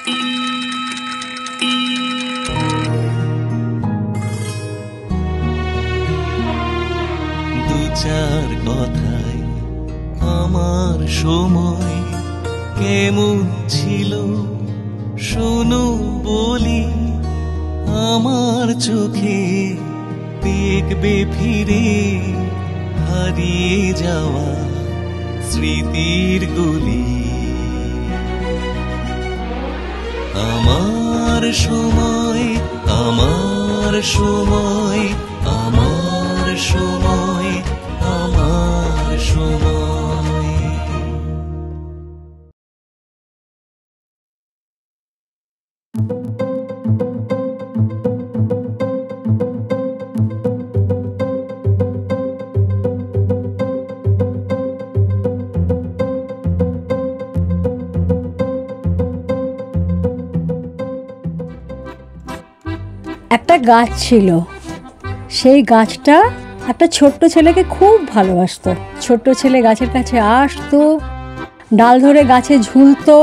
দু চার কথায় আমার সময় কেমন ছিল শোনো বলি, আমার চোখে দেখবে ফিরে হারিয়ে যাওয়া স্মৃতির গলি। আমার সময়, আমার সময়, আমার সময়, আমার সময়। একটা গাছ ছিল, সেই গাছটা একটা ছোট্ট ছেলেকে খুব ভালোবাসতো। ছোট্ট ছেলে গাছের কাছে আসতো, ডাল ধরে গাছে ঝুলতো,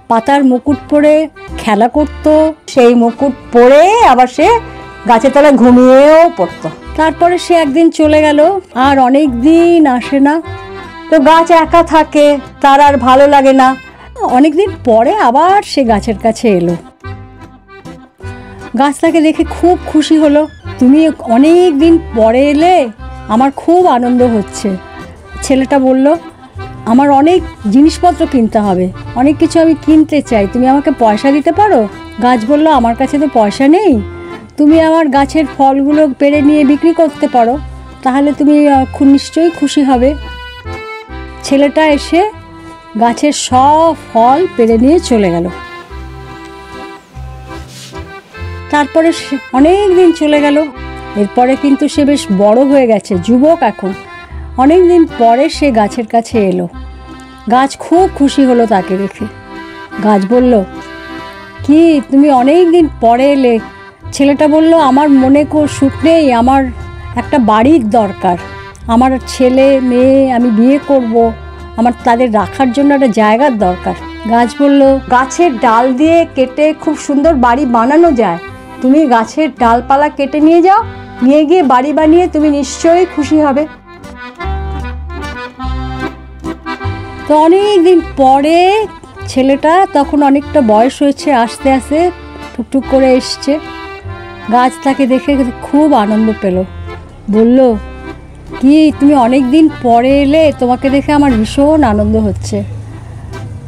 পাতার মুকুট পরে খেলা করতো, সেই মুকুট পরে আবার সে গাছের তলায় ঘুমিয়েও পড়তো। তারপরে সে একদিন চলে গেল, আর অনেক দিন আসে না। তো গাছ একা থাকে, তার আর ভালো লাগে না। অনেকদিন পরে আবার সে গাছের কাছে এলো। গাছ তাকে দেখে খুব খুশি হলো, তুমি অনেক দিন পরে এলে, আমার খুব আনন্দ হচ্ছে। ছেলেটা বলল, আমার অনেক জিনিসপত্র কিনতে হবে, অনেক কিছু আমি কিনতে চাই, তুমি আমাকে পয়সা দিতে পারো? গাছ বলল, আমার কাছে তো পয়সা নেই, তুমি আমার গাছের ফলগুলো পেড়ে নিয়ে বিক্রি করতে পারো, তাহলে তুমি নিশ্চয়ই খুশি হবে। ছেলেটা এসে গাছের সব ফল পেড়ে নিয়ে চলে গেল। তারপরে অনেক দিন চলে গেল। এরপরে কিন্তু সে বেশ বড় হয়ে গেছে, যুবক এখন। অনেক দিন পরে সে গাছের কাছে এলো। গাছ খুব খুশি হলো তাকে দেখে। গাছ বলল, কি তুমি অনেক দিন পরে এলে? ছেলেটা বলল, আমার মনে সুখ নেই, আমার একটা বাড়ির দরকার, আমার ছেলে মেয়ে আমি বিয়ে করব, আমার তাদের রাখার জন্য একটা জায়গার দরকার। গাছ বলল, গাছের ডাল দিয়ে কেটে খুব সুন্দর বাড়ি বানানো যায়, তুমি গাছের ডালপালা কেটে নিয়ে যাও, নিয়ে গিয়ে বাড়ি বানিয়ে তুমি নিশ্চয়ই খুশি হবে। তো অনেক দিন পরে ছেলেটা, তখন অনেকটা বয়স হয়েছে, আস্তে আস্তে টুকটুক করে এসছে। গাছ তাকে দেখে খুব আনন্দ পেল, বলল, কি তুমি অনেক দিন পরে এলে, তোমাকে দেখে আমার ভীষণ আনন্দ হচ্ছে।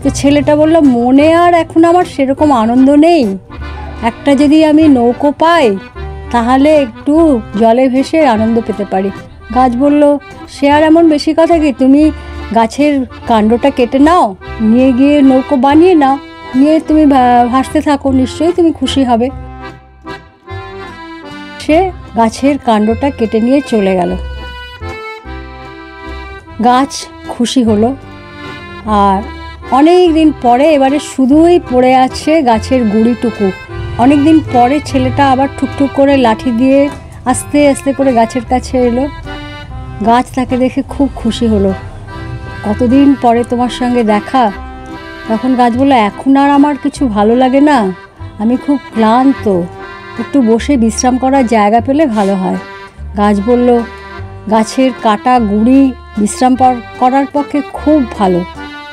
তো ছেলেটা বলল, মনে আর এখন আমার সেরকম আনন্দ নেই, একটা যদি আমি নৌকো পাই তাহলে একটু জলে ভেসে আনন্দ পেতে পারি। গাছ বলল, সে আর এমন বেশি কথা কি, তুমি গাছের কাণ্ডটা কেটে নাও, নিয়ে গিয়ে নৌকো বানিয়ে নাও, নিয়ে তুমি ভাসতে থাকো, নিশ্চয়ই তুমি খুশি হবে। সে গাছের কাণ্ডটা কেটে নিয়ে চলে গেল। গাছ খুশি হলো, আর অনেক দিন পরে এবারে শুধুই পড়ে আছে গাছের গুঁড়িটুকু। অনেক দিন পরে ছেলেটা আবার ঠুকঠুক করে লাঠি দিয়ে আস্তে আস্তে করে গাছের কাছে এলো। গাছ তাকে দেখে খুব খুশি হলো, কতদিন পরে তোমার সঙ্গে দেখা। তখন গাছ বলল, এখন আর আমার কিছু ভালো লাগে না, আমি খুব ক্লান্ত, একটু বসে বিশ্রাম করার জায়গা পেলে ভালো হয়। গাছ বলল, গাছের কাটা গুঁড়ি বিশ্রাম করার পক্ষে খুব ভালো,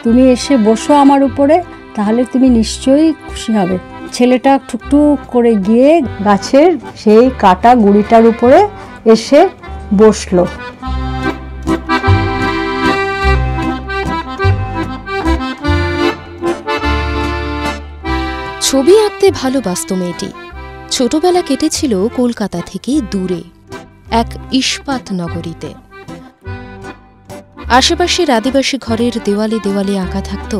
তুমি এসে বসো আমার উপরে, তাহলে তুমি নিশ্চয়ই খুশি হবে। ছেলেটা ঠুকঠুক করে গিয়ে গাছের সেই কাটা গুঁড়িটার উপরে এসে বসলো। ছবি আঁকতে ভালোবাসত মেয়েটি। ছোটবেলা কেটেছিল কলকাতা থেকে দূরে এক ইস্পাত নগরীতে। আশেপাশের আদিবাসী ঘরের দেওয়ালে দেওয়ালে আঁকা থাকত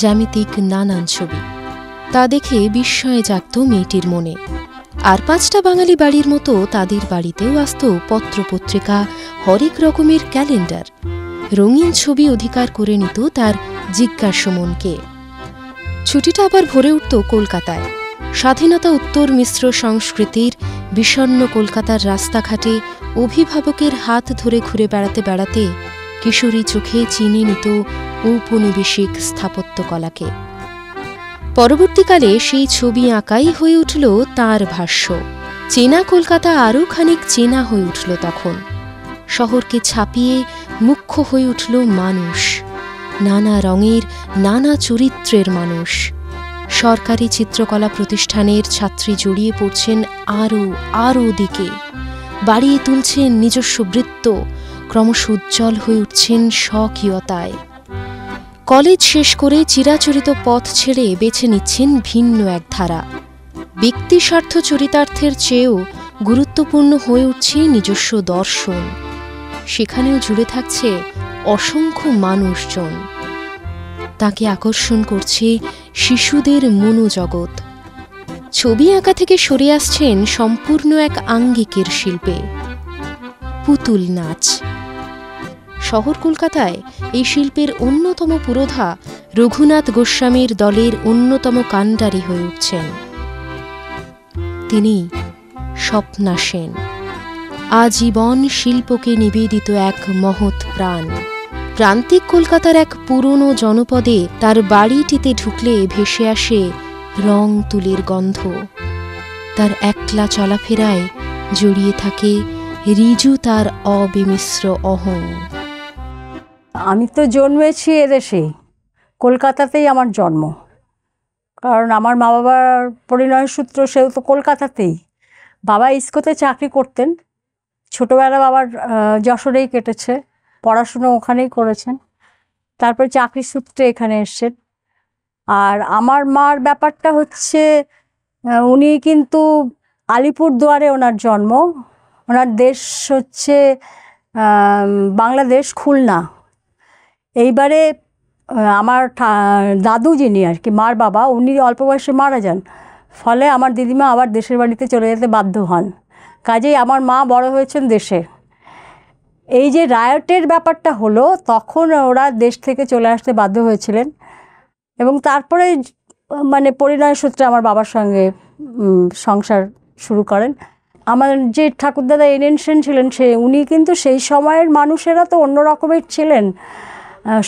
জ্যামিতিক নানান ছবি। তা দেখে বিস্ময়ে জাগত মেয়েটির মনে। আর 5টা বাঙালি বাড়ির মতো তাদের বাড়িতেও আসত পত্রপত্রিকা, হরেক রকমের ক্যালেন্ডার। রঙিন ছবি অধিকার করে নিত তার জিজ্ঞাসা মনকে। ছুটিটা আবার ভরে উঠত কলকাতায়। স্বাধীনতা উত্তর মিশ্র সংস্কৃতির বিষণ্ণ কলকাতার রাস্তাঘাটে অভিভাবকের হাত ধরে ঘুরে বেড়াতে বেড়াতে কিশোরী চোখে চিনে নিত ঔপনিবেশিক স্থাপত্যকলাকে। পরবর্তীকালে সেই ছবি আঁকাই হয়ে উঠল তার ভাষ্য। চেনা কলকাতা আরও খানিক চেনা হয়ে উঠল তখন। শহরকে ছাপিয়ে মুখ্য হয়ে উঠল মানুষ, নানা রঙের নানা চরিত্রের মানুষ। সরকারি চিত্রকলা প্রতিষ্ঠানের ছাত্রী জড়িয়ে পড়ছেন আরও দিকে, বাড়িয়ে তুলছেন নিজস্ব বৃত্ত, ক্রমশ উজ্জ্বল হয়ে উঠছেন স্বকীয়তায়। কলেজ শেষ করে চিরাচরিত পথ ছেড়ে বেছে নিচ্ছেন ভিন্ন এক ধারা। ব্যক্তিস্বার্থ চরিতার্থের চেয়েও গুরুত্বপূর্ণ হয়ে উঠছে নিজস্ব দর্শন। সেখানেও জুড়ে থাকছে অসংখ্য মানুষজন। তাকে আকর্ষণ করছে শিশুদের মনোজগৎ। ছবি আঁকা থেকে সরে আসছেন সম্পূর্ণ এক আঙ্গিকের শিল্পে, পুতুল নাচ। শহর কলকাতায় এই শিল্পের অন্যতম পুরোধা রঘুনাথ গোস্বামীর দলের অন্যতম কাণ্ডারি হয়ে উঠছেন। তিনি স্বপ্না সেন, আজীবন শিল্পকে নিবেদিত এক মহৎ প্রাণ। প্রান্তিক কলকাতার এক পুরনো জনপদে তার বাড়িটিতে ঢুকলে ভেসে আসে রং তুলির গন্ধ। তার একলা চলাফেরায় জড়িয়ে থাকে রিজু তার অবিমিশ্র অহং। আমি তো জন্মেছি এদেশেই, কলকাতাতেই আমার জন্ম। কারণ আমার মা বাবার পরিণয় সূত্র সেও তো কলকাতাতেই। বাবা ইস্কোতে চাকরি করতেন, ছোটোবেলা বাবার যশোরেই কেটেছে, পড়াশুনো ওখানেই করেছেন, তারপরে চাকরি সূত্রে এখানে এসছেন। আর আমার মার ব্যাপারটা হচ্ছে উনি কিন্তু আলিপুরদুয়ারে ওনার জন্ম, ওনার দেশ হচ্ছে বাংলাদেশ, খুলনা। এইবারে আমার দাদু যিনি আর কি মার বাবা, উনি অল্প বয়সে মারা যান, ফলে আমার দিদিমা আবার দেশের বাড়িতে চলে যেতে বাধ্য হন। কাজেই আমার মা বড় হয়েছেন দেশে। এই যে রায়টের ব্যাপারটা হলো, তখন ওরা দেশ থেকে চলে আসতে বাধ্য হয়েছিলেন এবং তারপরে মানে পরিণয় সূত্রে আমার বাবার সঙ্গে সংসার শুরু করেন। আমার যে ঠাকুরদাদা এনএন সেন ছিলেন, উনি কিন্তু সেই সময়ের মানুষেরা তো অন্য রকমের ছিলেন।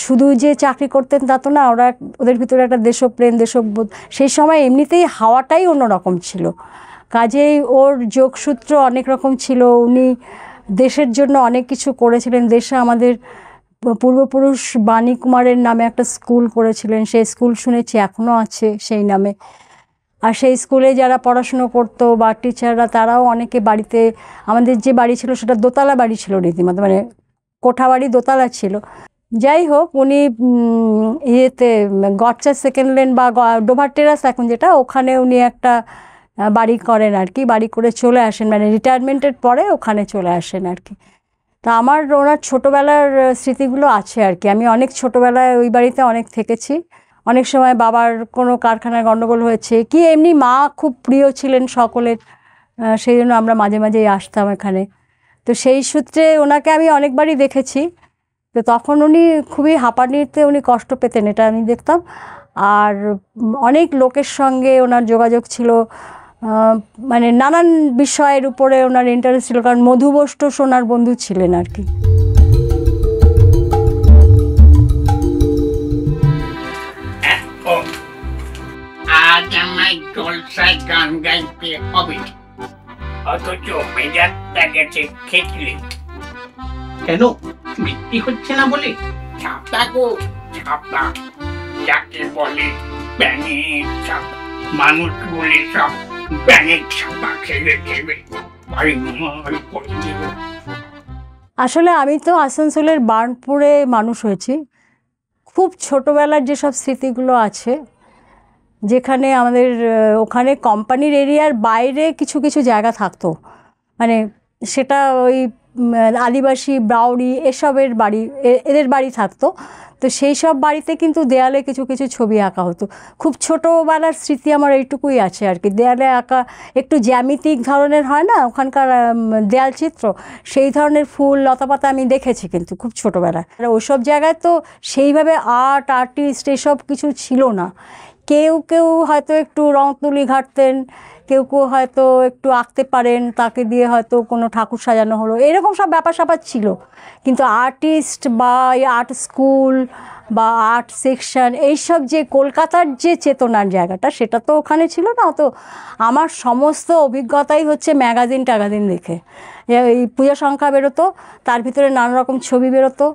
শুধু যে চাকরি করতেন তা তো না, ওদের ভিতরে একটা দেশপ্রেম, দেশবোধ সেই সময় এমনিতেই হাওয়াটাই অন্যরকম ছিল। কাজেই ওর যোগসূত্র অনেক রকম ছিল। উনি দেশের জন্য অনেক কিছু করেছিলেন। দেশে আমাদের পূর্বপুরুষ বাণী কুমারের নামে একটা স্কুল করেছিলেন, সেই স্কুল শুনেছি এখনও আছে সেই নামে। আর সেই স্কুলে যারা পড়াশুনো করতো বা টিচাররা, তারাও অনেকে বাড়িতে, আমাদের যে বাড়ি ছিল সেটা দোতলা বাড়ি ছিল রীতিমতো, মানে কোঠা বাড়ি দোতলা ছিল। যাই হোক, উনি ইয়েতে গডচা সেকেন্ড লেন বা ডোভার টেরাস এখন যেটা, ওখানে উনি একটা বাড়ি করেন আর কি, বাড়ি করে চলে আসেন, মানে রিটায়ারমেন্টের পরে ওখানে চলে আসেন আর কি। তা আমার ওনার ছোটোবেলার স্মৃতিগুলো আছে আর কি। আমি অনেক ছোটোবেলায় ওই বাড়িতে অনেক থেকেছি। অনেক সময় বাবার কোনো কারখানায় গণ্ডগোল হয়েছে কি, এমনি মা খুব প্রিয় ছিলেন সকলের, সেই জন্য আমরা মাঝে মাঝেই আসতাম এখানে। তো সেই সূত্রে ওনাকে আমি অনেকবারই দেখেছি। তো তখন উনি খুবই হাঁপানিতে উনি কষ্ট পেতেন, এটা আমি দেখতাম। আর অনেক লোকের সঙ্গে ওনার যোগাযোগ ছিল, মানে নানান বিষয়ের উপরে ওনার ইন্টারেস্ট ছিল, কারণ মধু বোস ওনার বন্ধু ছিলেন আর কি। আজ আমায় জলসায় গান গাইতে হবে, অথচ মেজাজটা গেছে খেটলে। কেন বৃষ্টি হচ্ছে না বলে? ছাপা গো ছাপা, যাকে বলে ব্যাঙের ছাপা। মানুষ বলে সব ব্যাঙের ছাপা খেলে খেবে বাড়ি করে দেব। আসলে আমি তো আসানসোলের বার্নপুরে মানুষ হয়েছি। খুব ছোটোবেলার যেসব স্মৃতিগুলো আছে, যেখানে আমাদের ওখানে কোম্পানির এরিয়ার বাইরে কিছু কিছু জায়গা থাকতো, মানে সেটা ওই আদিবাসী ব্রাউরি এসবের বাড়ি, এদের বাড়ি থাকতো। তো সেই সব বাড়িতে কিন্তু দেয়ালে কিছু কিছু ছবি আঁকা হতো। খুব ছোটোবেলার স্মৃতি আমার এইটুকুই আছে আর কি। দেয়ালে আঁকা একটু জ্যামিতিক ধরনের হয় না ওখানকার দেয়াল চিত্র, সেই ধরনের ফুল লতাপাতা আমি দেখেছি কিন্তু খুব ছোটোবেলায়। ওইসব জায়গায় তো সেইভাবে আর্টিস্ট এসব কিছু ছিল না। কেউ কেউ হয়তো একটু রং তুলি ঘাটতেন, কেউ কেউ হয়তো একটু আঁকতে পারেন, তাকে দিয়ে হয়তো কোনো ঠাকুর সাজানো হলো, এরকম সব ব্যাপার স্যাপার ছিল। কিন্তু আর্টিস্ট বা আর্ট স্কুল বা আর্ট সেকশন, এইসব যে কলকাতার যে চেতনার জায়গাটা, সেটা তো ওখানে ছিল না। তো আমার সমস্ত অভিজ্ঞতাই হচ্ছে ম্যাগাজিন ট্যাগাজিন দেখে। এই পূজা সংখ্যা বেরোতো, তার ভিতরে নানা রকম ছবি বেরোতো,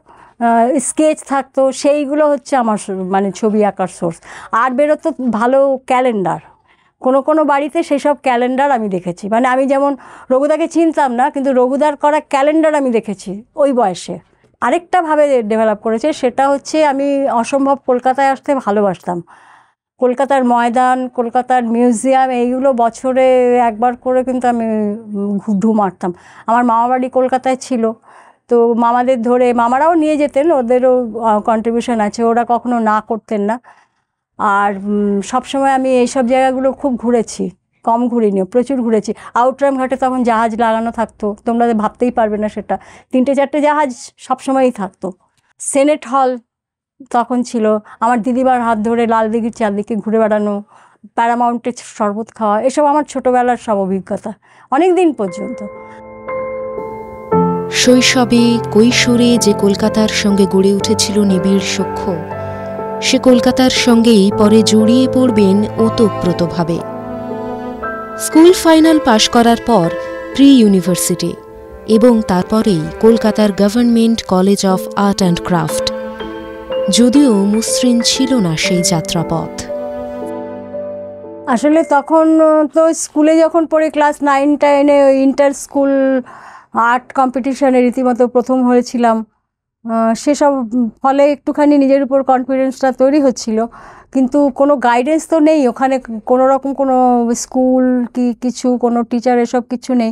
স্কেচ থাকতো, সেইগুলো হচ্ছে আমার মানে ছবি আঁকার সোর্স। আর বেরোতো ভালো ক্যালেন্ডার, কোনো কোনো বাড়িতে সেসব ক্যালেন্ডার আমি দেখেছি। মানে আমি যেমন রঘুদাকে চিনতাম না, কিন্তু রঘুদার করা ক্যালেন্ডার আমি দেখেছি ওই বয়সে। আরেকটাভাবে ডেভেলপ করেছে, সেটা হচ্ছে আমি অসম্ভব কলকাতায় আসতে ভালোবাসতাম। কলকাতার ময়দান, কলকাতার মিউজিয়াম, এইগুলো বছরে একবার করে কিন্তু আমি ঢু মারতাম। আমার মামাবাড়ি কলকাতায় ছিল, তো মামাদের ধরে, মামারাও নিয়ে যেতেন, ওদেরও কন্ট্রিবিউশন আছে, ওরা কখনো না করতেন না। আর সবসময় আমি এইসব জায়গাগুলো খুব ঘুরেছি, কম ঘুরিনি, প্রচুর ঘুরেছি। আউটরাম ঘাটে তখন জাহাজ লাগানো থাকতো, তোমরা ভাবতেই পারবে না সেটা, 3-4টে জাহাজ সবসময়ই থাকতো। সেনেট হল তখন ছিল, আমার দিদিমার হাত ধরে লাল দিঘির চারদিকে ঘুরে বেড়ানো, প্যারামাউন্টের শরবত খাওয়া, এসব আমার ছোটোবেলার সব অভিজ্ঞতা অনেক দিন পর্যন্ত। শৈশবে কৈশোরে যে কলকাতার সঙ্গে গড়ে উঠেছিল নিবিড় সখ্য, সে কলকাতার সঙ্গেই পরে জড়িয়ে পড়বেন ওতপ্রোতভাবে। স্কুল ফাইনাল পাশ করার পর প্রি ইউনিভার্সিটি এবং তারপরেই কলকাতার government college of art and craft, যদিও মসৃণ ছিল না সেই যাত্রাপথ। আসলে তখন তো স্কুলে যখন পড়ে ক্লাস 9-10-এ ওই ইন্টার স্কুল আর্ট কম্পিটিশানে রীতিমতো প্রথম হয়েছিলাম, সেসব ফলে একটুখানি নিজের উপর কনফিডেন্সটা তৈরি হচ্ছিল। কিন্তু কোনো গাইডেন্স তো নেই ওখানে, কোনো রকম কোনো স্কুল কি কিছু, কোনো টিচার, এসব কিছু নেই।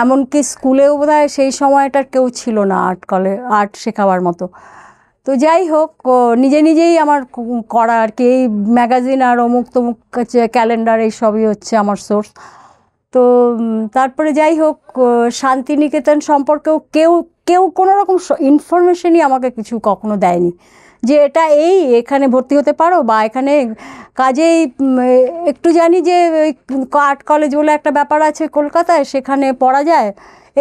এমনকি স্কুলেও বোধহয় সেই সময়টার কেউ ছিল না আর্ট শেখাবার মতো। তো যাই হোক, নিজে নিজেই আমার করা আর কি, এই ম্যাগাজিন আর অমুক তমুক ক্যালেন্ডার, এই সবই হচ্ছে আমার সোর্স। তো তারপরে যাই হোক, শান্তিনিকেতন সম্পর্কেও কেউ কোনো রকম ইনফরমেশনই আমাকে কিছু কখনো দেয়নি যে এটা এখানে ভর্তি হতে পারো, বা এখানে কাজেই একটু জানি যে আর্ট কলেজ বলে একটা ব্যাপার আছে কলকাতায়, সেখানে পড়া যায়,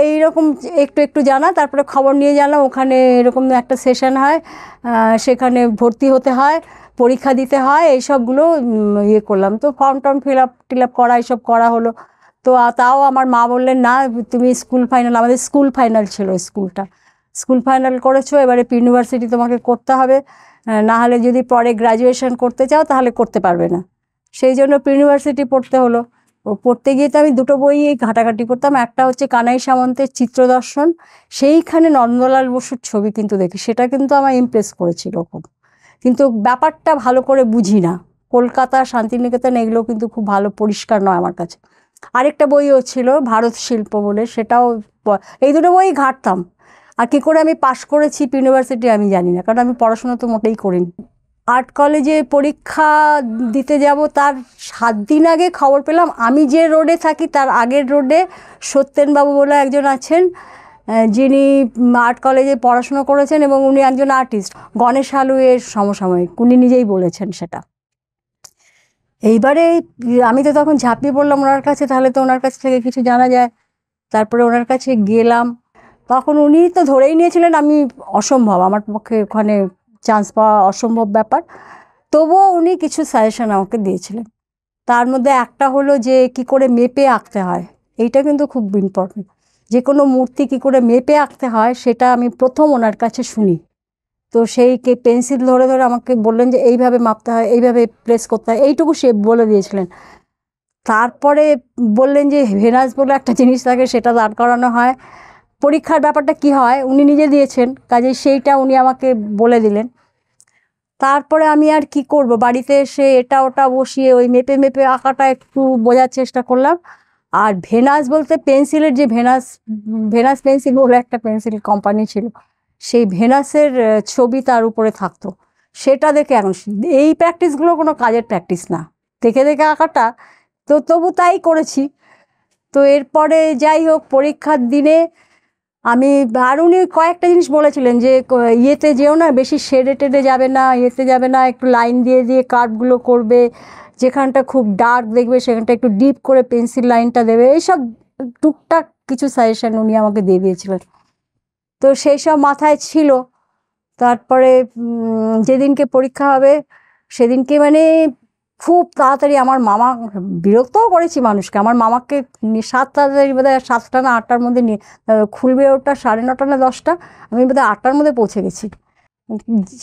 এইরকম একটু জানা। তারপরে খবর নিয়ে জানলাম ওখানে এরকম একটা সেশন হয়, সেখানে ভর্তি হতে হয়, পরীক্ষা দিতে হয়, এইসবগুলো ইয়ে করলাম। তো ফর্ম টর্ম ফিল আপ করা, এইসব করা হলো। তো তাও আমার মা বললেন, না তুমি স্কুল ফাইনাল, আমাদের স্কুল ফাইনাল ছিল, স্কুল ফাইনাল করেছো, এবারে ইউনিভার্সিটি তোমাকে করতে হবে, না হলে যদি পরে গ্র্যাজুয়েশন করতে চাও তাহলে করতে পারবে না। সেই জন্য ইউনিভার্সিটি পড়তে হলো। পড়তে গিয়ে তো আমি দুটো বই ঘাটাঘাটি করতাম। একটা হচ্ছে কানাই সামন্তের চিত্রদর্শন, সেইখানে নন্দলাল বসুর ছবি কিন্তু দেখি, সেটা কিন্তু আমার ইমপ্রেস করেছিল খুব, কিন্তু ব্যাপারটা ভালো করে বুঝি না। কলকাতা, শান্তিনিকেতন, এগুলো কিন্তু খুব ভালো পরিষ্কার নয় আমার কাছে। আরেকটা বইও ছিল ভারত শিল্প বলে, সেটাও, এই দুটো বই ঘাঁটতাম। আর কী করে আমি পাশ করেছি ইউনিভার্সিটি আমি জানি না, কারণ আমি পড়াশোনা তো মোটেই করিনি। আর্ট কলেজে পরীক্ষা দিতে যাব তার 7 দিন আগে খবর পেলাম, আমি যে রোডে থাকি তার আগের রোডে সত্যেনবাবু বলে একজন আছেন, যিনি আর্ট কলেজে পড়াশুনো করেছেন এবং উনি একজন আর্টিস্ট, গণেশ হালুয়ের সমসাময়িক, উনি নিজেই বলেছেন সেটা। এইবারে আমি তো তখন ঝাঁপিয়ে পড়লাম ওনার কাছে, তাহলে তো ওনার কাছ থেকে কিছু জানা যায়। তারপরে ওনার কাছে গেলাম, তখন উনি তো ধরেই নিয়েছিলেন আমি অসম্ভব, আমার পক্ষে ওখানে চান্স পাওয়া অসম্ভব ব্যাপার। তবুও উনি কিছু সাজেশন আমাকে দিয়েছিলেন। তার মধ্যে একটা হলো যে কি করে মেপে আঁকতে হয়, এইটা কিন্তু খুব ইম্পর্টেন্ট। যে কোনো মূর্তি কি করে মেপে আঁকতে হয় সেটা আমি প্রথম ওনার কাছে শুনি। তো সেইকে পেন্সিল ধরে ধরে আমাকে বললেন যে এইভাবে মাপতে হয়, এইভাবে প্রেস করতে হয়, এইটুকু সে বলে দিয়েছিলেন। তারপরে বললেন যে ভেনাস বলে একটা জিনিস থাকে, সেটা দাঁড় করানো হয়। পরীক্ষার ব্যাপারটা কি হয় উনি নিজে দিয়েছেন, কাজে সেইটা উনি আমাকে বলে দিলেন। তারপরে আমি আর কি করব, বাড়িতে এসে এটা ওটা বসিয়ে ওই মেপে মেপে আঁকাটা একটু বোঝার চেষ্টা করলাম। আর ভেনাস বলতে পেন্সিলের যে ভেনাস পেন্সিল বলে একটা পেন্সিল কোম্পানি ছিল, সেই ভেনাসের ছবি তার উপরে থাকতো, সেটা দেখে এখন এই প্র্যাকটিসগুলো কোনো কাজের প্র্যাকটিস না, দেখে দেখে আঁকাটা, তো তবু তাই করেছি। তো এরপরে যাই হোক, পরীক্ষার দিনে আমি, আর উনি কয়েকটা জিনিস বলেছিলেন যে ইয়েতে যেও না, বেশি শেডে টেডে যাবে না, ইয়েতে যাবে না, একটু লাইন দিয়ে দিয়ে কার্ভগুলো করবে, যেখানটা খুব ডার্ক দেখবে সেখানটা একটু ডিপ করে পেন্সিল লাইনটা দেবে, এইসব টুকটাক কিছু সাজেশন উনি আমাকে দিয়ে দিয়েছিলেন। তো সেই সব মাথায় ছিল। তারপরে যেদিনকে পরীক্ষা হবে সেদিনকে মানে খুব তাড়াতাড়ি আমার মামা, বিরক্তও করেছি মানুষকে, আমার মামাকে 7 তাড়াতাড়ি বোধহয় 7টা না 8টার মধ্যে নিয়ে, খুলবে ওটা 9:30 না 10টা, আমি বোধহয় 8টার মধ্যে পৌঁছে গেছি।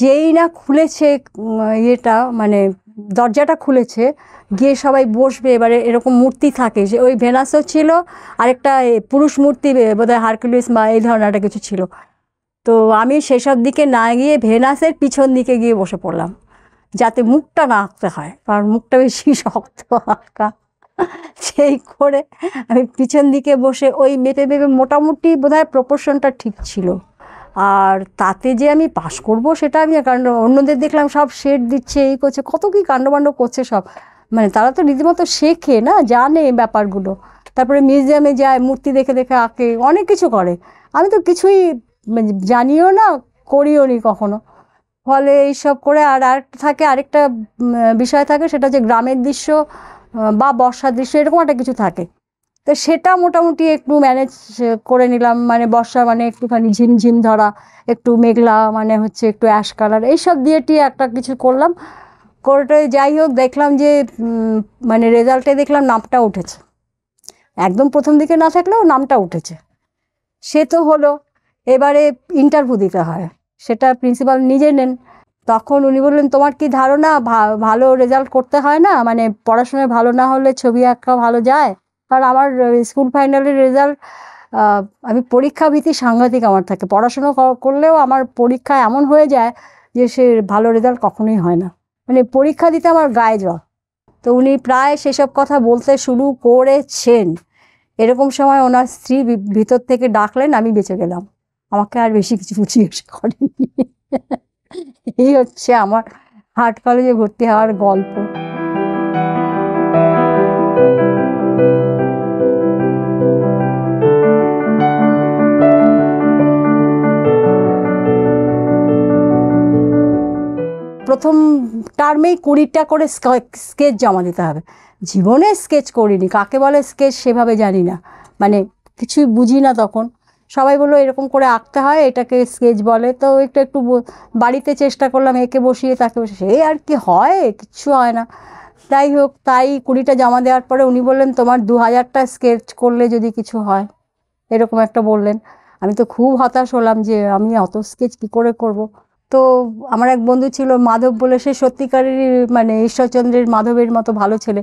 যেই না খুলেছে ইয়েটা মানে দরজাটা খুলেছে, গিয়ে সবাই বসবে, এবারে এরকম মূর্তি থাকে, যে ওই ভেনাসও ছিল, আরেকটা পুরুষ মূর্তি বোধহয় হারকুলিস বা এই ধরনের একটা কিছু ছিল। তো আমি সেসব দিকে না গিয়ে ভেনাসের পিছন দিকে গিয়ে বসে পড়লাম, যাতে মুখটা না আঁকতে হয়, কারণ মুখটা বেশি শক্ত আঁকা। সেই করে আমি পিছন দিকে বসে ওই মেপে মেপে মোটামুটি বোধহয় প্রপোর্শনটা ঠিক ছিল। আর তাতে যে আমি পাস করব সেটা আমি, কারণ অন্যদের দেখলাম সব শেড দিচ্ছে, এই করছে, কত কী কাণ্ডবাণ্ড করছে সব, মানে তারা তো রীতিমতো শেখে না, জানে ব্যাপারগুলো। তারপরে মিউজিয়ামে যায়, মূর্তি দেখে দেখে আঁকে, অনেক কিছু করে। আমি তো কিছুই জানিও না, করিও নি কখনো। ফলে এইসব করে আর থাকে আরেকটা বিষয় থাকে, সেটা হচ্ছে গ্রামের দৃশ্য বা বর্ষার দৃশ্য, এরকম একটা কিছু থাকে। তো সেটা মোটামুটি একটু ম্যানেজ করে নিলাম, মানে বর্ষা মানে একটুখানি ঝিমঝিম ধরা, একটু মেঘলা মানে হচ্ছে একটু অ্যাশ কালার, এইসব দিয়ে একটা কিছু করলাম। করে যাই হোক, দেখলাম যে মানে রেজাল্টে দেখলাম নামটা উঠেছে, একদম প্রথম দিকে না থাকলেও নামটা উঠেছে। সে তো হলো, এবারে ইন্টারভিউ দিতে হয়, সেটা প্রিন্সিপাল নিজে নেন। তখন উনি বললেন, তোমার কি ধারণা ভালো রেজাল্ট করতে হয় না, মানে পড়াশোনায় ভালো না হলে ছবি আঁকা ভালো যায়? আর আমার স্কুল ফাইনালের রেজাল্ট, আমি পরীক্ষা ভীতি সাংঘাতিক আমার থাকে, পড়াশোনা করলেও আমার পরীক্ষা এমন হয়ে যায় যে সে ভালো রেজাল্ট কখনোই হয় না, মানে পরীক্ষা দিতে আমার গায়ে জ্বর। তো উনি প্রায় সেসব কথা বলতে শুরু করেছেন, এরকম সময় ওনার স্ত্রী ভিতর থেকে ডাকলেন, আমি বেঁচে গেলাম, আমাকে আর বেশি কিছু জিজ্ঞেস করেননি। এই হচ্ছে আমার আর্ট কলেজে ভর্তি হওয়ার গল্প। প্রথম টার্মেই 20টা করে স্কেচ জমা দিতে হবে। জীবনে স্কেচ করিনি, কাকে বলে স্কেচ সেভাবে জানি না, মানে কিছুই বুঝি না তখন। সবাই বললো এরকম করে আঁকতে হয়, এটাকে স্কেচ বলে। তো একটু বাড়িতে চেষ্টা করলাম, একে বসিয়ে তাকে বসিয়ে, সে আর কি হয়, কিচ্ছু হয় না। যাই হোক, তাই 20টা জমা দেওয়ার পরে উনি বললেন, তোমার 2000টা স্কেচ করলে যদি কিছু হয়, এরকম একটা বললেন। আমি তো খুব হতাশ হলাম যে আমি অত স্কেচ কী করে করব। তো আমার এক বন্ধু ছিল মাধব বলে, সে সত্যিকারেরই মানে ঈশ্বরচন্দ্রের মাধবের মতো ভালো ছেলে,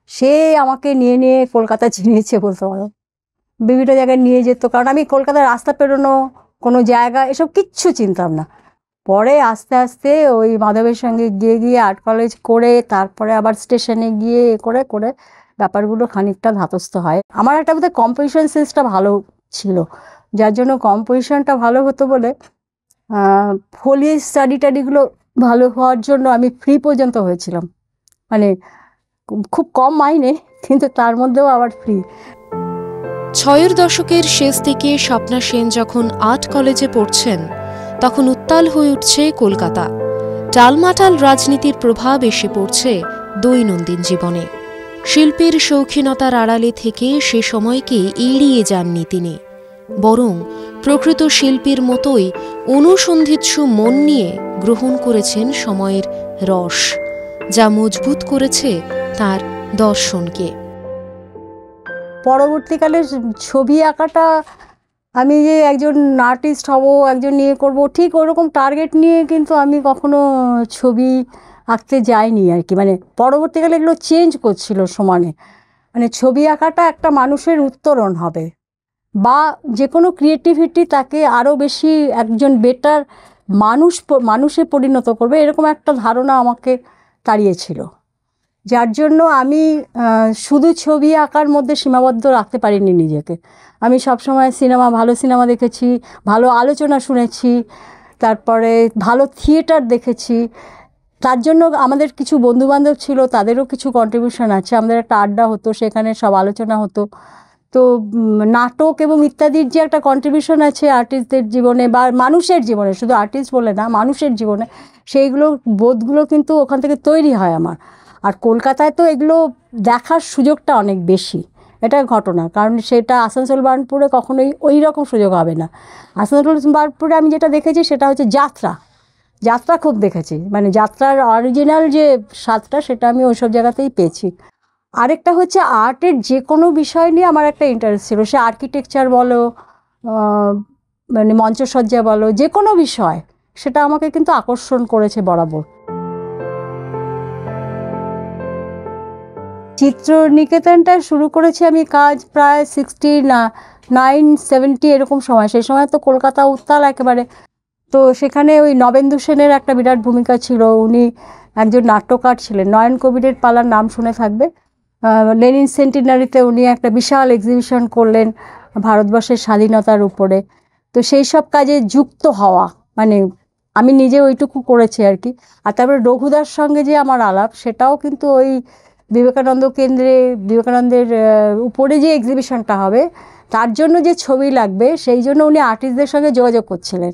সে আমাকে নিয়ে নিয়ে কলকাতা চিনিয়েছে বলতে পারো, বিভিন্ন জায়গায় নিয়ে যেত, কারণ আমি কলকাতার রাস্তা পেরোনো, কোনো জায়গা এসব কিচ্ছু চিনতাম না। পরে আস্তে আস্তে ওই মাধবের সঙ্গে গিয়ে গিয়ে আর্ট কলেজ করে, তারপরে আবার স্টেশনে গিয়ে করে করে ব্যাপারগুলো খানিকটা ধাতস্থ হয়। আমার একটা বোধহয় কম্পোজিশন সেন্সটা ভালো ছিল, যার জন্য কম্পোজিশনটা ভালো হতো বলে ফোলি স্টাডিগুলো ভালো হওয়ার জন্য আমি ফ্রি পর্যন্ত হয়েছিলাম, মানে খুব কম মাইনে, কিন্তু তার মধ্যেও আবার ফ্রি। 6 দশকের শেষ দিকে স্বপ্না সেন যখন আর্ট কলেজে পড়ছেন, তখন উত্তাল হয়ে উঠছে কলকাতা। টালমাটাল রাজনীতির প্রভাব এসে পড়ছে দৈনন্দিন জীবনে। শিল্পের শৌখিনতার আড়ালে থেকে সে সময়কে এড়িয়ে যাননি তিনি, বরং প্রকৃত শিল্পীর মতোই অনুসন্ধিৎসু মন নিয়ে গ্রহণ করেছেন সময়ের রস, যা মজবুত করেছে তার দর্শনকে। পরবর্তীকালে ছবি আঁকাটা, আমি যে একজন আর্টিস্ট হব, একজন নিয়ে করব, ঠিক ওরকম টার্গেট নিয়ে কিন্তু আমি কখনো ছবি আঁকতে যাইনি আর কি। মানে পরবর্তীকালে এগুলো চেঞ্জ করছিল সমানে, মানে ছবি আঁকাটা একটা মানুষের উত্তরণ হবে, বা যে কোনো ক্রিয়েটিভিটি তাকে আরও বেশি একজন বেটার মানুষে পরিণত করবে, এরকম একটা ধারণা আমাকে তাড়িয়েছিল। যার জন্য আমি শুধু ছবি আঁকার মধ্যে সীমাবদ্ধ রাখতে পারিনি নিজেকে। আমি সবসময় ভালো সিনেমা দেখেছি, ভালো আলোচনা শুনেছি, তারপরে ভালো থিয়েটার দেখেছি। তার জন্য আমাদের কিছু বন্ধুবান্ধব ছিল, তাদেরও কিছু কন্ট্রিবিউশন আছে। আমাদের একটা আড্ডা হতো, সেখানে সব আলোচনা হতো। তো নাটক এবং ইত্যাদির যে একটা কন্ট্রিবিউশন আছে আর্টিস্টদের জীবনে বা মানুষের জীবনে, শুধু আর্টিস্ট বলে না, মানুষের জীবনে, সেইগুলো বোধগুলো কিন্তু ওখান থেকে তৈরি হয় আমার। আর কলকাতায় তো এগুলো দেখার সুযোগটা অনেক বেশি, এটা ঘটনা। কারণ সেটা আসানসোল বার্নপুরে কখনোই ওই রকম সুযোগ হবে না। আসানসোল বার্নপুরে আমি যেটা দেখেছি সেটা হচ্ছে যাত্রা, যাত্রা খুব দেখেছি, মানে যাত্রার অরিজিনাল যে স্বাদটা সেটা আমি ওইসব জায়গাতেই পেয়েছি। আরেকটা হচ্ছে আর্টের যে কোনো বিষয় নিয়ে আমার একটা ইন্টারেস্ট ছিল, সে আর্কিটেকচার বলো, মানে মঞ্চসজ্জা বলো, যে কোনো বিষয়, সেটা আমাকে কিন্তু আকর্ষণ করেছে বরাবর। চিত্রনিকেতনটা শুরু করেছি আমি কাজ প্রায় 69-70 এরকম সময়। সেই সময় তো কলকাতা উত্তাল একেবারে। তো সেখানে ওই নবেন্দু সেনের একটা বিরাট ভূমিকা ছিল। উনি একজন নাট্যকার ছিলেন, নয়ন কবিরের পালার নাম শুনে থাকবে। লেনিন সেন্টিনারিতে উনি একটা বিশাল এক্সিবিশন করলেন ভারতবর্ষের স্বাধীনতার উপরে। তো সেই সব কাজে যুক্ত হওয়া, মানে আমি নিজে ওইটুকু করেছি আর কি। আর তারপরে রঘুদার সঙ্গে যে আমার আলাপ, সেটাও কিন্তু ওই বিবেকানন্দ কেন্দ্রে, বিবেকানন্দের উপরে যে এক্সিবিশনটা হবে তার জন্য যে ছবি লাগবে, সেই জন্য উনি আর্টিস্টদের সঙ্গে যোগাযোগ করছিলেন।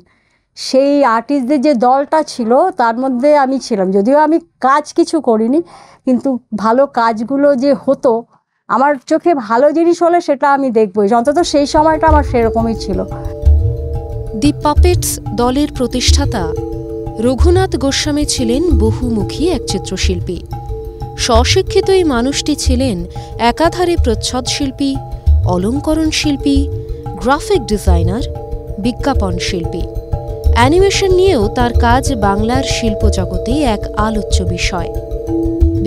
সেই আর্টিস্টদের যে দলটা ছিল তার মধ্যে আমি ছিলাম, যদিও আমি কাজ কিছু করিনি, কিন্তু ভালো কাজগুলো যে হতো, আমার চোখে ভালো জিনিস হলে সেটা আমি দেখবই, অন্তত সেই সময়টা আমার সেরকমই ছিল। দি পাপেটস দলের প্রতিষ্ঠাতা রঘুনাথ গোস্বামী ছিলেন বহুমুখী এক চিত্রশিল্পী। স্বশিক্ষিত এই মানুষটি ছিলেন একাধারে প্রচ্ছদ শিল্পী, অলঙ্করণ শিল্পী, গ্রাফিক ডিজাইনার, বিজ্ঞাপন শিল্পী। অ্যানিমেশন নিয়েও তার কাজ বাংলার শিল্প জগতে এক আলোচ্য বিষয়।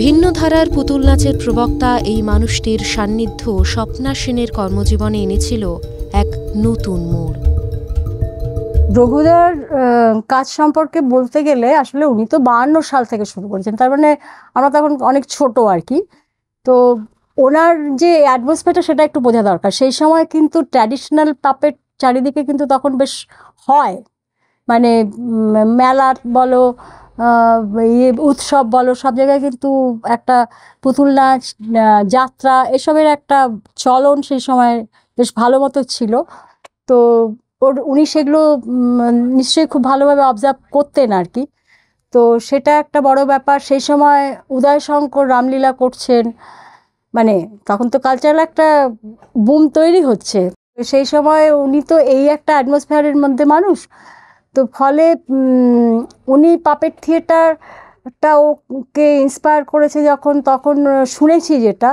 ভিন্ন ধারার পুতুল নাচের প্রবক্তা এই মানুষটির সান্নিধ্য স্বপ্না সেনের কর্মজীবনে এনেছিল এক নতুন মোড়। রঘুদার কাজ সম্পর্কে বলতে গেলে আসলে উনি তো 52 সাল থেকে শুরু করেছেন, তার মানে আমরা তখন অনেক ছোট আর কি। তো ওনার যে অ্যাটমসফিয়ারটা সেটা একটু বোঝা দরকার। সেই সময় কিন্তু ট্র্যাডিশনাল পাপেট চারিদিকে কিন্তু তখন বেশ হয়, মানে মেলা বলো, উৎসব বলো, সব জায়গায় কিন্তু একটা পুতুল নাচ, যাত্রা, এসবের একটা চলন সেই সময় বেশ ভালো মতো ছিল। তো উনি সেগুলো নিশ্চয়ই খুব ভালোভাবে অবজার্ভ করতেন আর কি। তো সেটা একটা বড় ব্যাপার। সেই সময় উদয়শঙ্কর রামলীলা করছেন, মানে তখন তো কালচারাল একটা বুম তৈরি হচ্ছে। সেই সময় উনি তো এই একটা অ্যাটমসফিয়ারের মধ্যে মানুষ, তো ফলে উনি পাপেট থিয়েটারটা ওকে ইন্সপায়ার করেছে যখন, তখন শুনেছি যেটা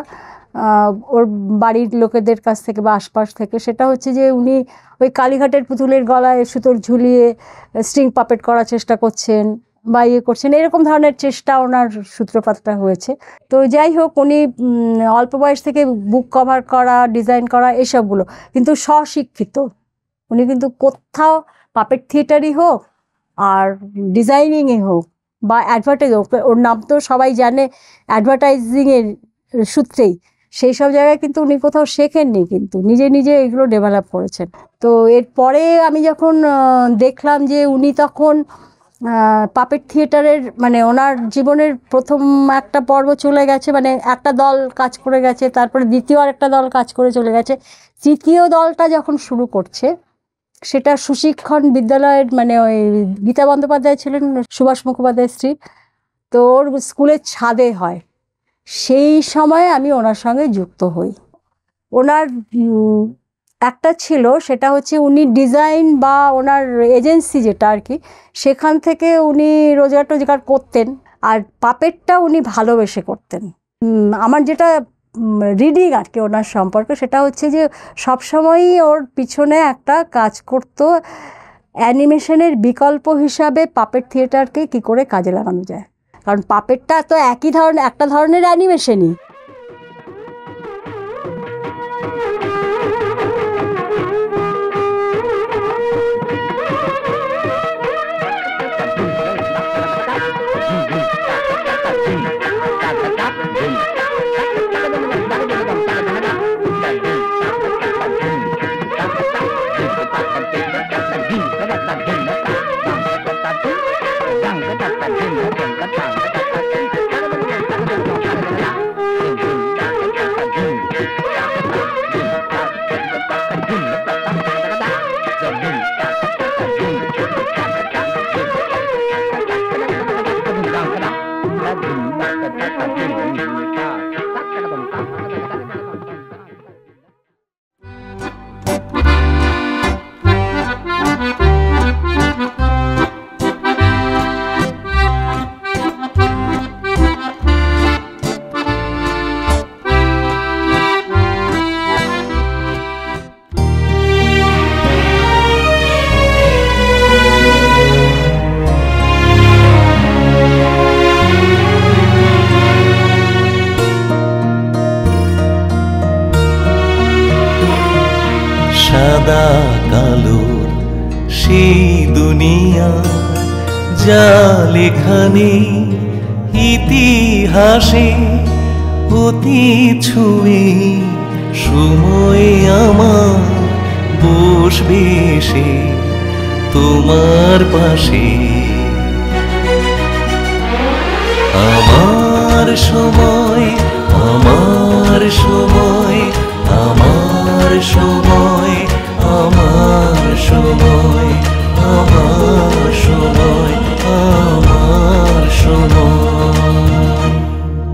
ওর বাড়ির লোকেদের কাছ থেকে বা আশপাশ থেকে, সেটা হচ্ছে যে উনি ওই কালীঘাটের পুতুলের গলায় সুতোর ঝুলিয়ে স্ট্রিং পাপেট করার চেষ্টা করছেন বা ইয়ে করছেন, এরকম ধরনের চেষ্টা ওনার সূত্রপাতটা হয়েছে। তো যাই হোক, উনি অল্প বয়স থেকে বুক কভার করা, ডিজাইন করা, এসবগুলো কিন্তু স্বশিক্ষিত। উনি কিন্তু কোথাও পাপেট থিয়েটারই হোক আর ডিজাইনিংয়ে হোক বা অ্যাডভার্টাইজ হোক, ওর নাম তো সবাই জানে অ্যাডভার্টাইজিংয়ের সূত্রেই, সেই সব জায়গায় কিন্তু উনি কোথাও শেখেননি, কিন্তু নিজে নিজে এগুলো ডেভেলপ করেছেন। তো এরপরে আমি যখন দেখলাম যে উনি তখন পাপেট থিয়েটারের, মানে ওনার জীবনের প্রথম একটা পর্ব চলে গেছে, মানে একটা দল কাজ করে গেছে, তারপরে দ্বিতীয় আরেকটা দল কাজ করে চলে গেছে, তৃতীয় দলটা যখন শুরু করছে, সেটা সুশিক্ষণ বিদ্যালয়ের, মানে ওই গীতা বন্দ্যোপাধ্যায় ছিলেন সুভাষ মুখোপাধ্যায়ের স্ত্রী, তো ওর স্কুলের ছাদে হয়। সেই সময়ে আমি ওনার সঙ্গে যুক্ত হই। ওনার একটা ছিল, সেটা হচ্ছে উনি ডিজাইন বা ওনার এজেন্সি যেটা আর কি, সেখান থেকে উনি রোজগার করতেন, আর পাপেটটা উনি ভালোবেসে করতেন। আমার যেটা রিডিং আর কি ওনার সম্পর্কে, সেটা হচ্ছে যে সবসময়ই ওর পিছনে একটা কাজ করতো, অ্যানিমেশনের বিকল্প হিসাবে পাপেট থিয়েটারকে কী করে কাজে লাগানো যায়, কারণ পাপেটটা তো একই ধরনের, একটা ধরনের অ্যানিমেশনই। সাদা কালোর সেই দুনিয়া যা লেখানে ইতিহাসে অতি ছুঁয়ে সময় আমার বসবে সে তোমার পাশে। আমার সময়, আমার সময়, আমার সময়, আমার সময়, আমার সময়, আমার সময়।